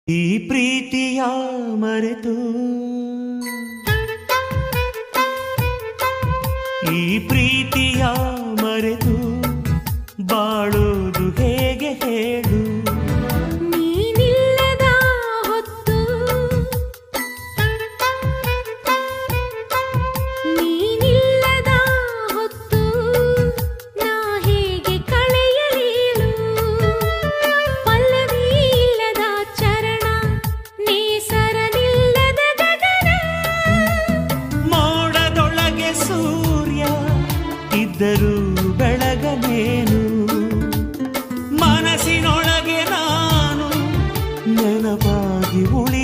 ಈ ಪ್ರೀತಿಯ ಮರೆತು ಈ ಪ್ರೀತಿಯ ಮರೆತು ಬಾಳೋದು ಹೇಗೆ ಹೇಳು. ನೀನಿಲ್ಲದ ಹೊತ್ತು ನೀನಿಲ್ಲದ ಹೊತ್ತು ನಾ ಹೇಗೆ ಕಳೆಯಲೇಳು. ಪಲ್ಲವಿ ಇಲ್ಲದ ಚರಣ ನೇಸರನಿಲ್ಲದ ಗಗನ. ಮೋಡದೊಳಗೆ ಸೂರ್ಯ ಇದ್ದರೂ ಬೆಳಗನೇನು. ಮನಸ್ಸಿನೊಳಗೆ ನಾನು ನೆನಪಾಗಿ ಉಳಿ